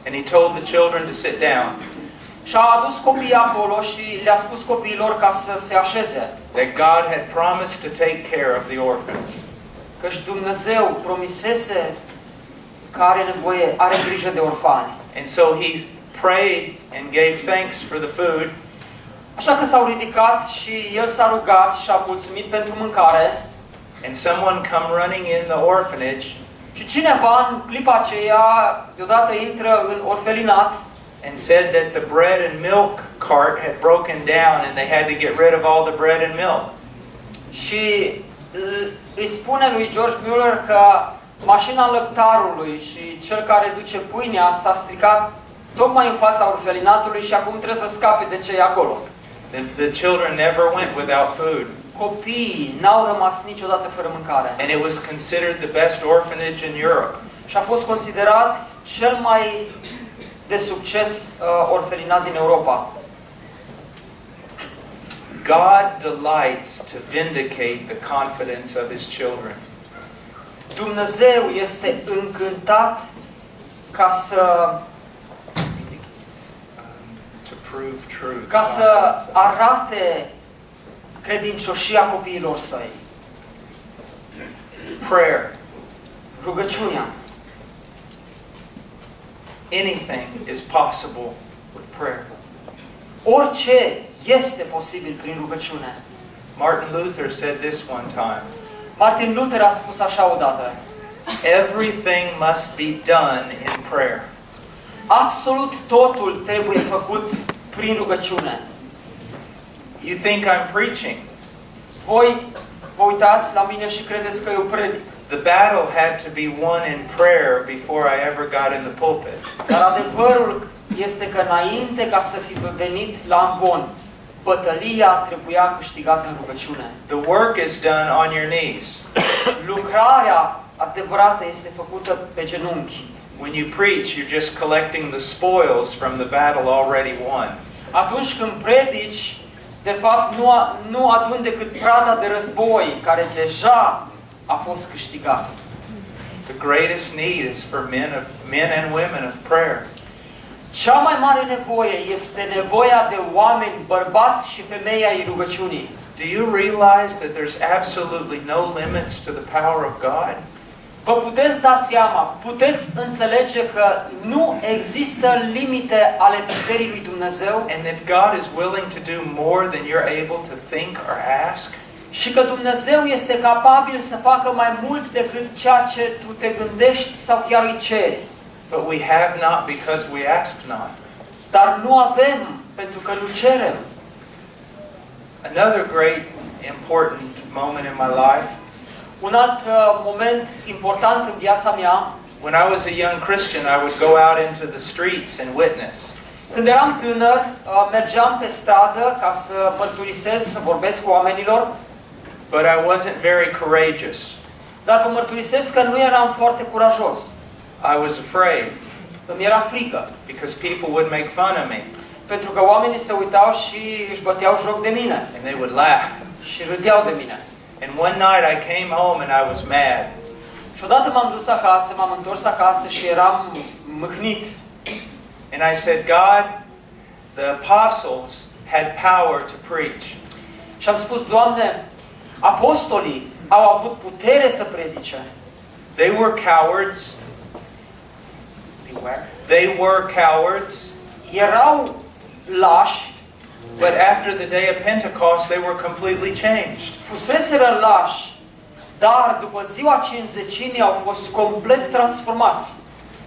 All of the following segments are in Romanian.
And he told the children to sit down. Și a adus copiii acolo și le-a spus copiilor ca să se așeze. That God had promised to take care of the orphans. Căci Dumnezeu promisese că are grijă de orfani. And so he prayed and gave thanks for the food. Așa că s-au ridicat și el s-a rugat și a mulțumit pentru mâncare. And someone come running in the orphanage. Și cineva în clipa aceea deodată intră în orfelinat. And said that the bread and milk cart had broken down and they had to get rid of all the bread and milk. Și îi spune lui George Mueller că mașina lăptarului și cel care duce pâinea s-a stricat tocmai în fața orfelinatului și acum trebuie să scape de ce e acolo. The children never went without food. Copiii n-au rămas niciodată fără mâncare. And it was considered the best orphanage in Europe. Și a fost considerat cel mai de succes orfelinat din Europa. God delights to vindicate the confidence of his children. Dumnezeu este încântat ca să arate credincioșia copiilor săi. Prayer. Rugăciunea. Anything is possible with prayer. Orice este posibil prin rugăciune. Martin Luther said this one time. Martin Luther a spus așa odată. Everything must be done in prayer. Absolut totul trebuie făcut prin rugăciune. You think I'm preaching? Voi vă uitați la mine și credeți că eu predic. The battle had to be won in prayer before I ever got in the pulpit. Dar adevărul este că înainte ca să fi venit la ambon, bătălia trebuia câștigată în rugăciune. The work is done on your knees. Lucrarea adevărată este făcută pe genunchi. When you preach, you're just collecting the spoils from the battle already won. Atunci când predici, de fapt nu aduni decât prada de război care deja a fost câștigat. The greatest need is for men and women of prayer. Cea mai mare nevoie este nevoia de oameni, bărbați și femei ai rugăciunii. Do you realize that there's absolutely no limits to the power of God? Vă puteți da seama, puteți înțelege că nu există limite ale puterii lui Dumnezeu? And that God is willing to do more than you're able to think or ask? Și că Dumnezeu este capabil să facă mai mult decât ceea ce tu te gândești sau chiar îi ceri. But we have not because we ask not. Dar nu avem pentru că nu cerem. Another great important moment in my life. Un alt moment important în viața mea. When I was a young Christian, I would go out into the streets and witness. Când eram tânăr, mergeam pe stradă ca să mărturisesc, să vorbesc cu oamenilor. But I wasn't very courageous. Dar vă mărturisesc că nu eram foarte curajos. I was afraid. Îmi era frică. Because people would make fun of me. Pentru că oamenii se uitau și își băteau joc de mine. And they would laugh. Și râdeau de mine. And one night I came home and I was mad. Și odată m-am dus acasă, m-am întors acasă și eram mâhnit. And I said, God, the apostles had power to preach. Și am spus, Doamne, apostolii au avut putere să predice. They were cowards. They were cowards. Erau lași. But after the day of Pentecost, they were completely changed. Fuseseră lași, dar după ziua Cincizecimii au fost complet transformați.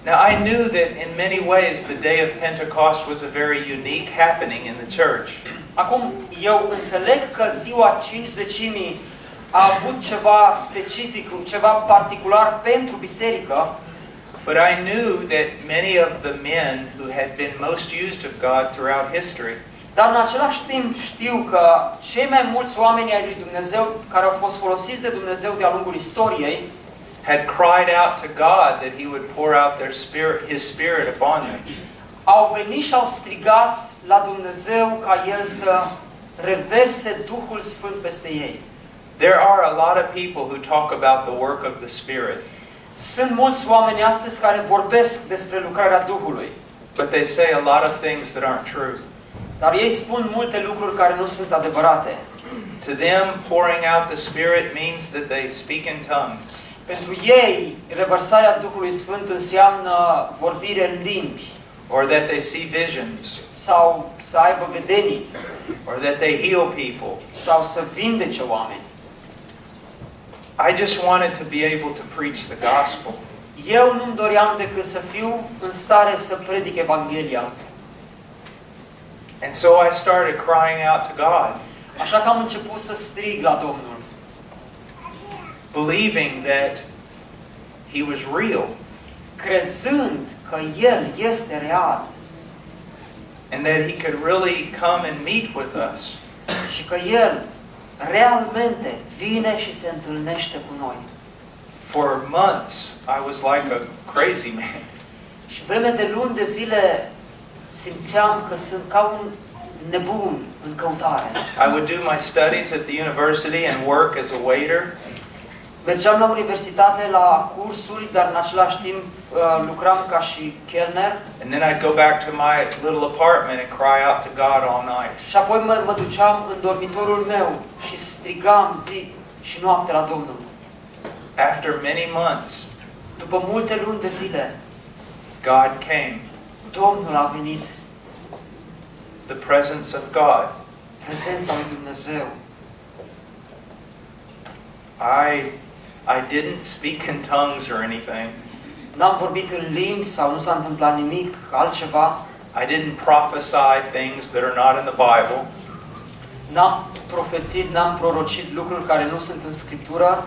Now I knew that in many ways the day of Pentecost was a very unique happening in the church. Acum eu înțeleg că ziua Cincizecimii a avut ceva specific, ceva particular pentru biserică. But I knew that many of the men who had been most used of God throughout history, dar în același timp știu că cei mai mulți oameni ai lui Dumnezeu care au fost folosiți de Dumnezeu de-a lungul istoriei had cried out to God that He would pour out His Spirit upon them. Au venit și au strigat la Dumnezeu ca El să reverse Duhul Sfânt peste ei. There are a lot of people who talk about the work of the Spirit. Sunt mulți oameni astăzi care vorbesc despre lucrarea Duhului, but they say a lot of things that aren't true. dar ei spun multe lucruri care nu sunt adevărate. To them, pouring out the Spirit means that they speak in tongues. Pentru ei, revărsarea Duhului Sfânt înseamnă vorbire în limbi, Or that they see visions, sau să aibă vedenii, or that they heal people. sau să vindece oameni. I just wanted to be able to preach the gospel. Eu nu-mi doream decât să fiu în stare să predic Evanghelia. And so I started crying out to God, Așa că am început să strig la Domnul, believing that He was real crezând că El este real and that He could really come and meet with us. și că El realmente vine și se întâlnește cu noi. For months, I was like a crazy man. Și vreme de luni de zile simțeam că sunt ca un nebun în căutare. I would do my studies at the university and work as a waiter. Mergeam la universitate, la cursuri, dar în același timp lucram ca și chelner. And then I'd go back to my little apartment and cry out to God all night. Și apoi mă duceam în dormitorul meu și strigam zi și noapte la Domnul. After many months, După multe luni de zile, God came. Domnul a venit, The presence of God. prezența lui Dumnezeu. I didn't speak in tongues or anything. N-am vorbit în limbi sau nu s-a întâmplat nimic altceva. I didn't prophesy things that are not in the Bible. N-am profețit, n-am prorocit lucruri care nu sunt în Scriptură.